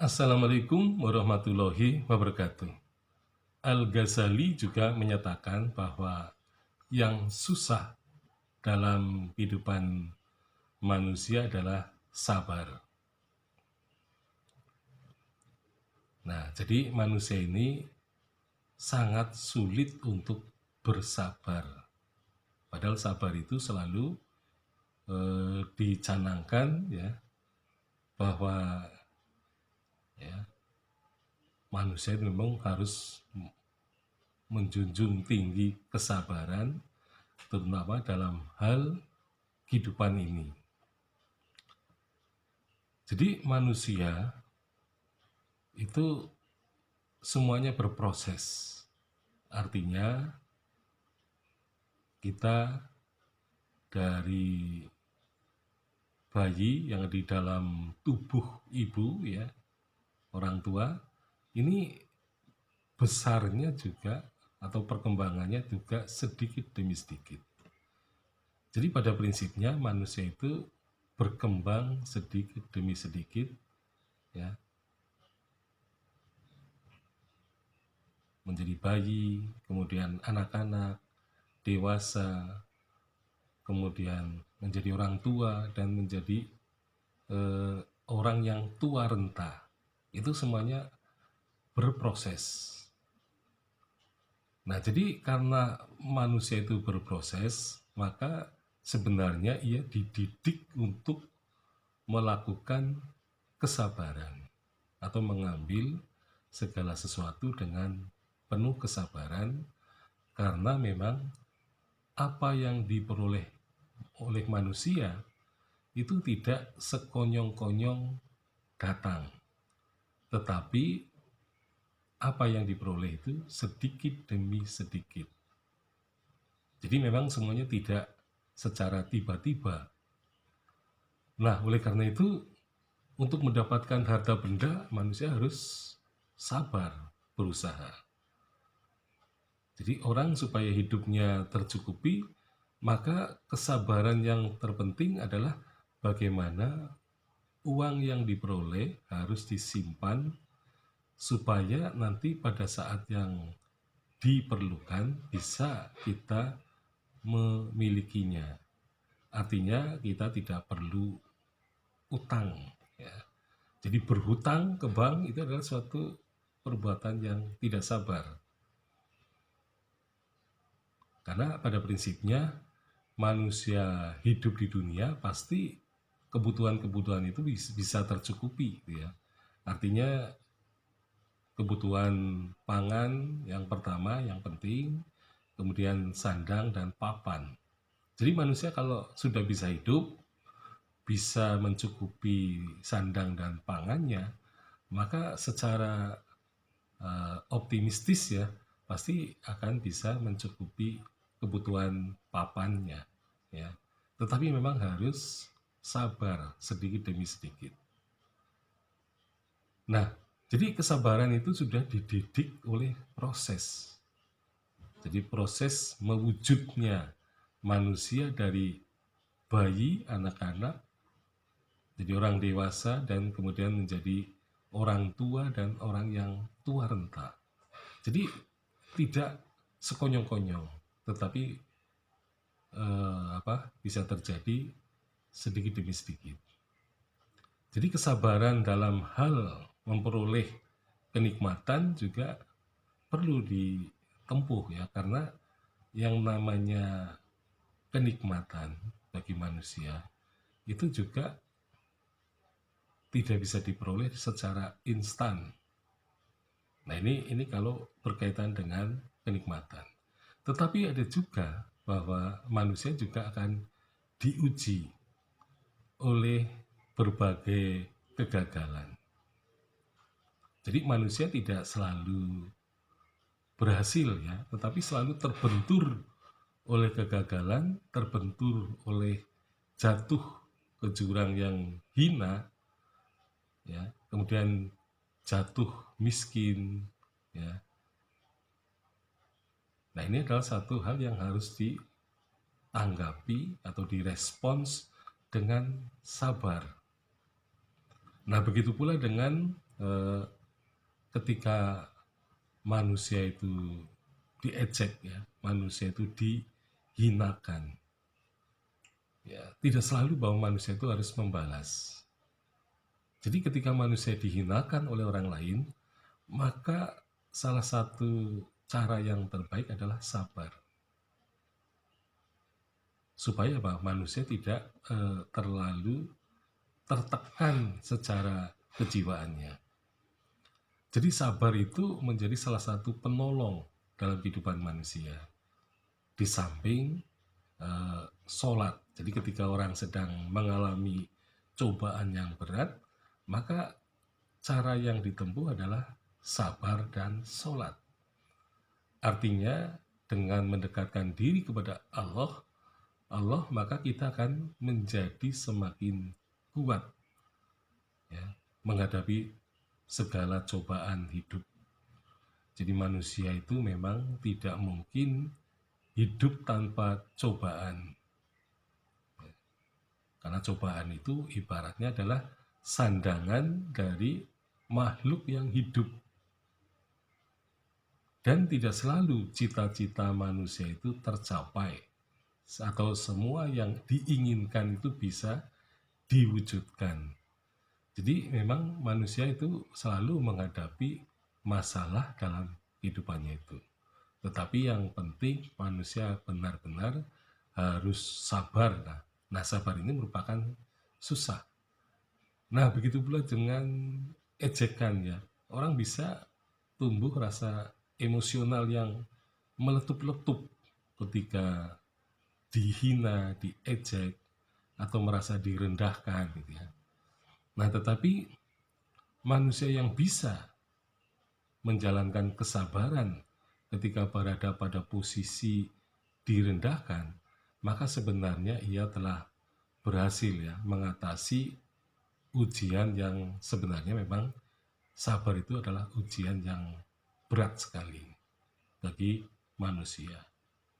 Assalamualaikum warahmatullahi wabarakatuh. Al-Ghazali juga menyatakan bahwa yang susah dalam kehidupan manusia adalah sabar. Nah, jadi manusia ini sangat sulit untuk bersabar. Padahal sabar itu selalu dicanangkan ya bahwa ya manusia itu memang harus menjunjung tinggi kesabaran, terutama dalam hal kehidupan ini. Jadi manusia itu semuanya berproses. Artinya kita dari bayi yang di dalam tubuh ibu ya, orang tua, ini besarnya juga atau perkembangannya juga sedikit demi sedikit. Jadi pada prinsipnya manusia itu berkembang sedikit demi sedikit ya, menjadi bayi, kemudian anak-anak, dewasa, kemudian menjadi orang tua dan menjadi orang yang tua renta. Itu semuanya berproses. Nah, jadi karena manusia itu berproses, maka sebenarnya ia dididik untuk melakukan kesabaran atau mengambil segala sesuatu dengan penuh kesabaran, karena memang apa yang diperoleh oleh manusia itu tidak sekonyong-konyong datang, tetapi apa yang diperoleh itu sedikit demi sedikit. Jadi memang semuanya tidak secara tiba-tiba. Nah, oleh karena itu, untuk mendapatkan harta benda, manusia harus sabar berusaha. Jadi orang supaya hidupnya tercukupi, maka kesabaran yang terpenting adalah bagaimana uang yang diperoleh harus disimpan supaya nanti pada saat yang diperlukan bisa kita memilikinya. Artinya kita tidak perlu utang ya. Jadi berhutang ke bank itu adalah suatu perbuatan yang tidak sabar. Karena pada prinsipnya manusia hidup di dunia pasti kebutuhan-kebutuhan itu bisa tercukupi gitu ya. Artinya kebutuhan pangan yang pertama yang penting, kemudian sandang dan papan. Jadi manusia kalau sudah bisa hidup, bisa mencukupi sandang dan pangannya, maka secara optimistis ya pasti akan bisa mencukupi kebutuhan papannya ya. Tetapi memang harus sabar sedikit demi sedikit. Nah, jadi kesabaran itu sudah dididik oleh proses. Jadi proses mewujudnya manusia dari bayi, anak-anak, jadi orang dewasa, dan kemudian menjadi orang tua dan orang yang tua renta. Jadi tidak sekonyong-konyong, tetapi bisa terjadi sedikit demi sedikit. Jadi kesabaran dalam hal memperoleh kenikmatan juga perlu ditempuh ya, karena yang namanya kenikmatan bagi manusia itu juga tidak bisa diperoleh secara instan. Nah, ini kalau berkaitan dengan kenikmatan. Tetapi ada juga bahwa manusia juga akan diuji oleh berbagai kegagalan. Jadi manusia tidak selalu berhasil ya, tetapi selalu terbentur oleh kegagalan, terbentur oleh jatuh ke jurang yang hina ya, kemudian jatuh miskin ya. Nah, ini adalah satu hal yang harus ditanggapi atau direspons dengan sabar. Nah, begitu pula dengan eh, ketika manusia itu diejek ya, manusia itu dihinakan. Ya, tidak selalu bahwa manusia itu harus membalas. Jadi ketika manusia dihinakan oleh orang lain, maka salah satu cara yang terbaik adalah sabar. Supaya apa? Manusia tidak terlalu tertekan secara kejiwaannya. Jadi sabar itu menjadi salah satu penolong dalam kehidupan manusia. Di samping sholat. Jadi ketika orang sedang mengalami cobaan yang berat, maka cara yang ditempuh adalah sabar dan sholat. Artinya dengan mendekatkan diri kepada Allah, maka kita akan menjadi semakin kuat ya, menghadapi segala cobaan hidup. Jadi manusia itu memang tidak mungkin hidup tanpa cobaan. Karena cobaan itu ibaratnya adalah sandangan dari makhluk yang hidup. Dan tidak selalu cita-cita manusia itu tercapai. Atau semua yang diinginkan itu bisa diwujudkan. Jadi memang manusia itu selalu menghadapi masalah dalam kehidupannya itu. Tetapi yang penting manusia benar-benar harus sabar. Nah, sabar ini merupakan susah. Nah, begitu pula dengan ejekan ya. Orang bisa tumbuh rasa emosional yang meletup-letup ketika dihina, diejek, atau merasa direndahkan gitu ya. Nah, tetapi manusia yang bisa menjalankan kesabaran ketika berada pada posisi direndahkan, maka sebenarnya ia telah berhasil ya mengatasi ujian yang sebenarnya memang sabar itu adalah ujian yang berat sekali bagi manusia.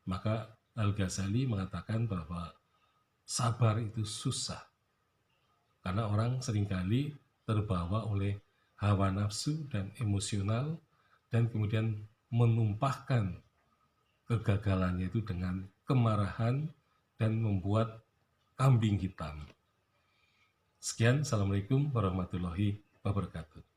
Maka Al-Ghazali mengatakan bahwa sabar itu susah karena orang seringkali terbawa oleh hawa nafsu dan emosional dan kemudian menumpahkan kegagalannya itu dengan kemarahan dan membuat kambing hitam. Sekian, Assalamualaikum warahmatullahi wabarakatuh.